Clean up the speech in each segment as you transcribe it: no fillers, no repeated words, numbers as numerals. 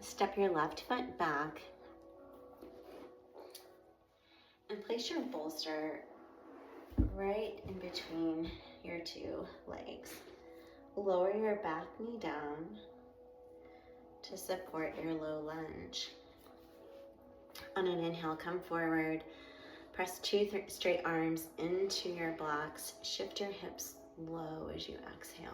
Step your left foot back and place your bolster right in between your two legs. Lower your back knee down to support your low lunge. On an inhale, come forward. Press two straight arms into your blocks. Shift your hips low as you exhale.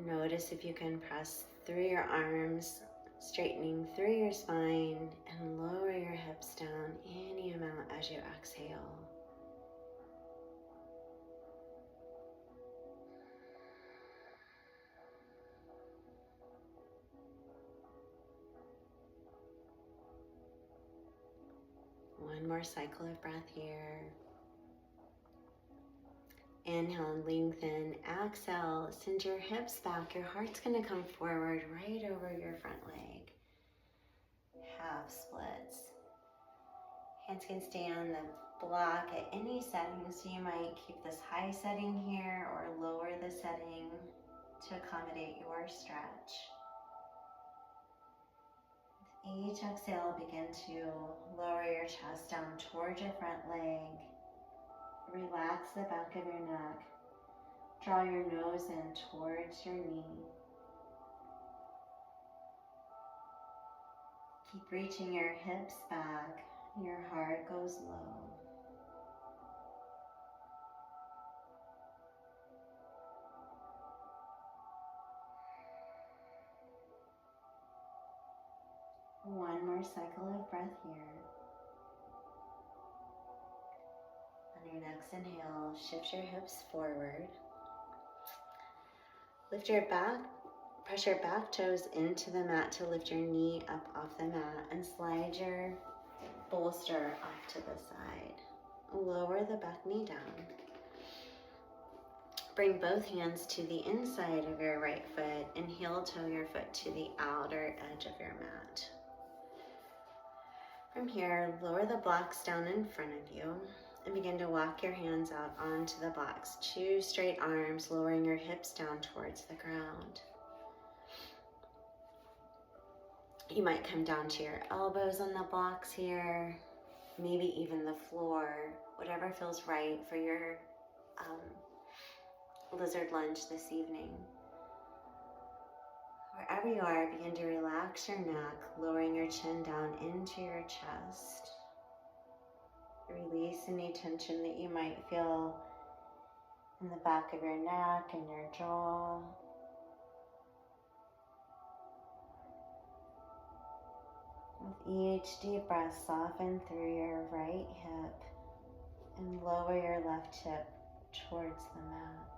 Notice if you can press through your arms, straightening through your spine, and lower your hips down any amount as you exhale. One more cycle of breath here. Inhale and lengthen. Exhale, send your hips back. Your heart's gonna come forward right over your front leg. Half splits. Hands can stay on the block at any setting, so you might keep this high setting here or lower the setting to accommodate your stretch. With each exhale, begin to lower your chest down towards your front leg. Relax the back of your neck. Draw your nose in towards your knee. Keep reaching your hips back. Your heart goes low. One more cycle of breath here. On your next inhale, shift your hips forward. Lift your back, press your back toes into the mat to lift your knee up off the mat and slide your bolster off to the side. Lower the back knee down. Bring both hands to the inside of your right foot and heel toe your foot to the outer edge of your mat. From here, lower the blocks down in front of you and begin to walk your hands out onto the blocks. Two straight arms, lowering your hips down towards the ground. You might come down to your elbows on the blocks here, maybe even the floor, whatever feels right for your lizard lunge this evening. Wherever you are, begin to relax your neck, lowering your chin down into your chest. Release any tension that you might feel in the back of your neck and your jaw. With each deep breath, soften through your right hip and lower your left hip towards the mat.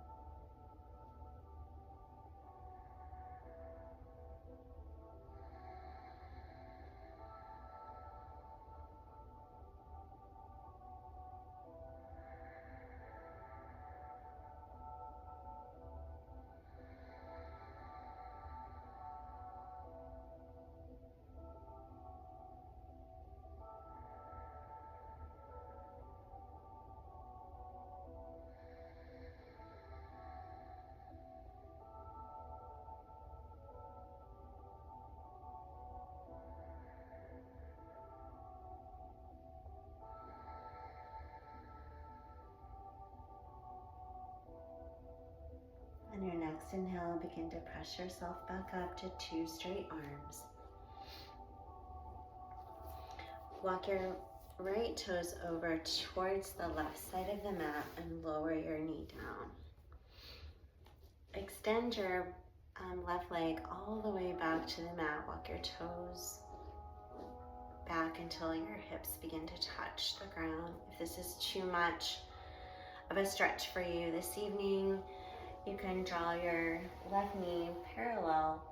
On your next inhale, begin to press yourself back up to two straight arms. Walk your right toes over towards the left side of the mat and lower your knee down. Extend your left leg all the way back to the mat. Walk your toes back until your hips begin to touch the ground. If this is too much of a stretch for you this evening, you can draw your left knee parallel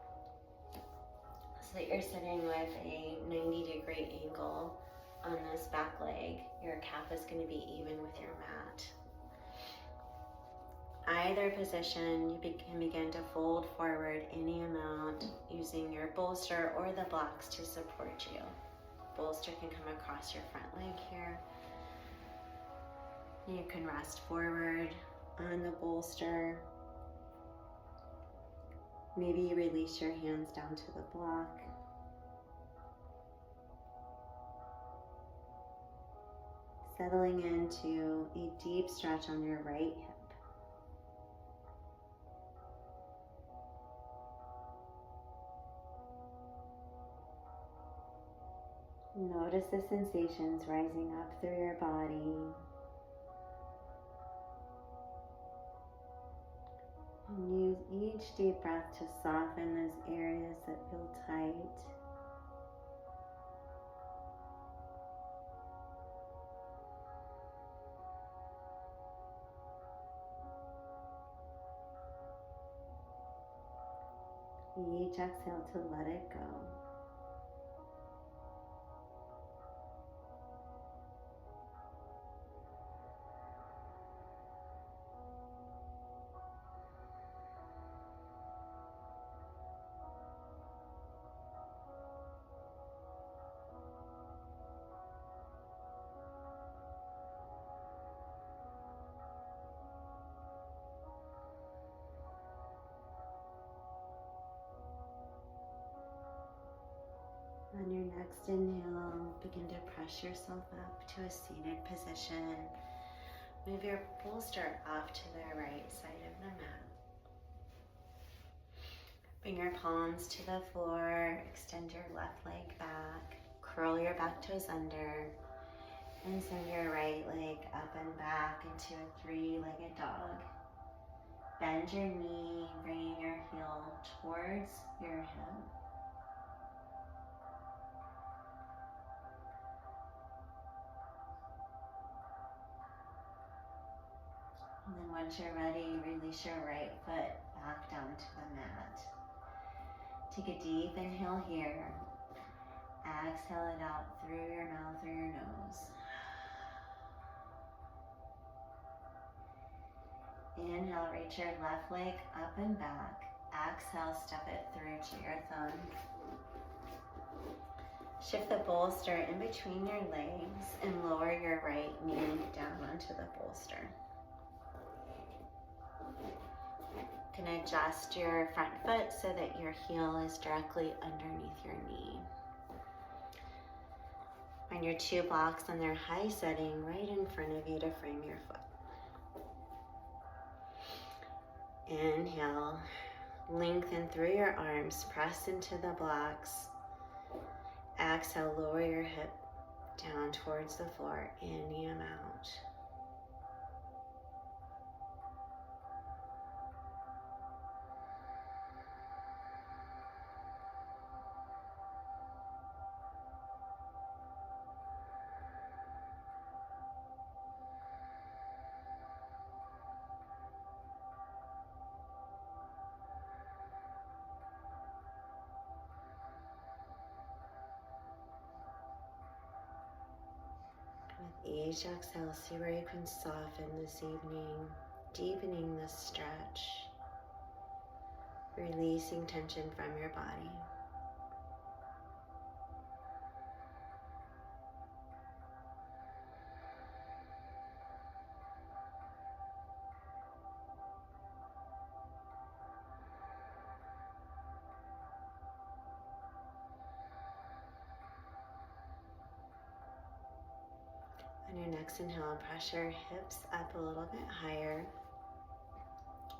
so that you're sitting with a 90-degree angle on this back leg. Your calf is going to be even with your mat. Either position, you can begin to fold forward any amount using your bolster or the blocks to support you. Bolster can come across your front leg here. You can rest forward on the bolster. Maybe you release your hands down to the block. Settling into a deep stretch on your right hip. Notice the sensations rising up through your body. And use each deep breath to soften those areas that feel tight. Each exhale to let it go. On your next inhale, begin to press yourself up to a seated position. Move your bolster off to the right side of the mat. Bring your palms to the floor, extend your left leg back, curl your back toes under, and send your right leg up and back into a three-legged dog. Bend your knee, bringing your heel towards your hip. And then once you're ready, release your right foot back down to the mat. Take a deep inhale here. Exhale it out through your mouth or your nose. Inhale, reach your left leg up and back. Exhale, step it through to your thumb. Shift the bolster in between your legs and lower your right knee down onto the bolster. You can adjust your front foot so that your heel is directly underneath your knee. Find your two blocks on their high setting right in front of you to frame your foot. Inhale, lengthen through your arms, press into the blocks. Exhale, lower your hip down towards the floor, in and out. With each exhale, see where you can soften this evening, deepening the stretch, releasing tension from your body. On your next inhale, press your hips up a little bit higher,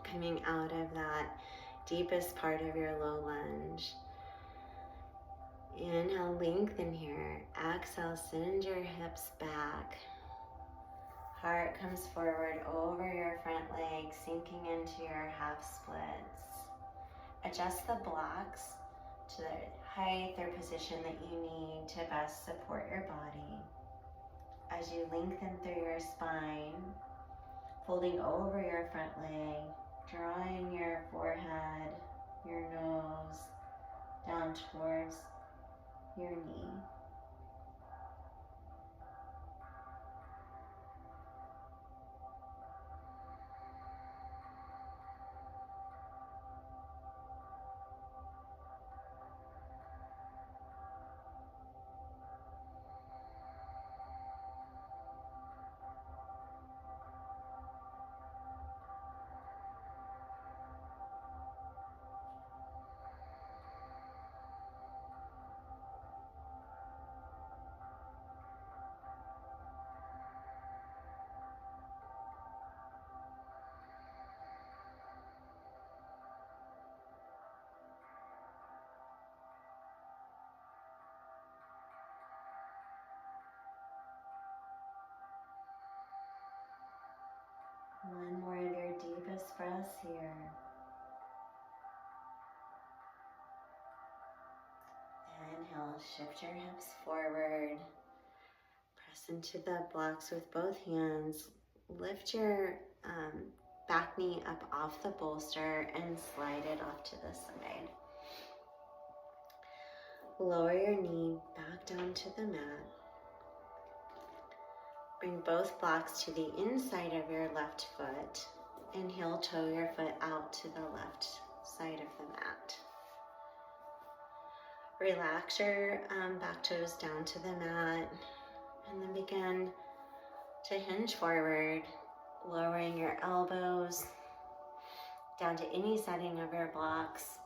coming out of that deepest part of your low lunge. Inhale, lengthen here. Exhale, send your hips back. Heart comes forward over your front leg, sinking into your half splits. Adjust the blocks to the height or position that you need to best support your body. As you lengthen through your spine, folding over your front leg, drawing your forehead, your nose down towards your knee. One more of your deepest breaths here. Inhale, shift your hips forward. Press into the blocks with both hands. Lift your back knee up off the bolster and slide it off to the side. Lower your knee back down to the mat. Bring both blocks to the inside of your left foot and heel toe your foot out to the left side of the mat. Relax your back toes down to the mat and then begin to hinge forward, lowering your elbows down to any setting of your blocks.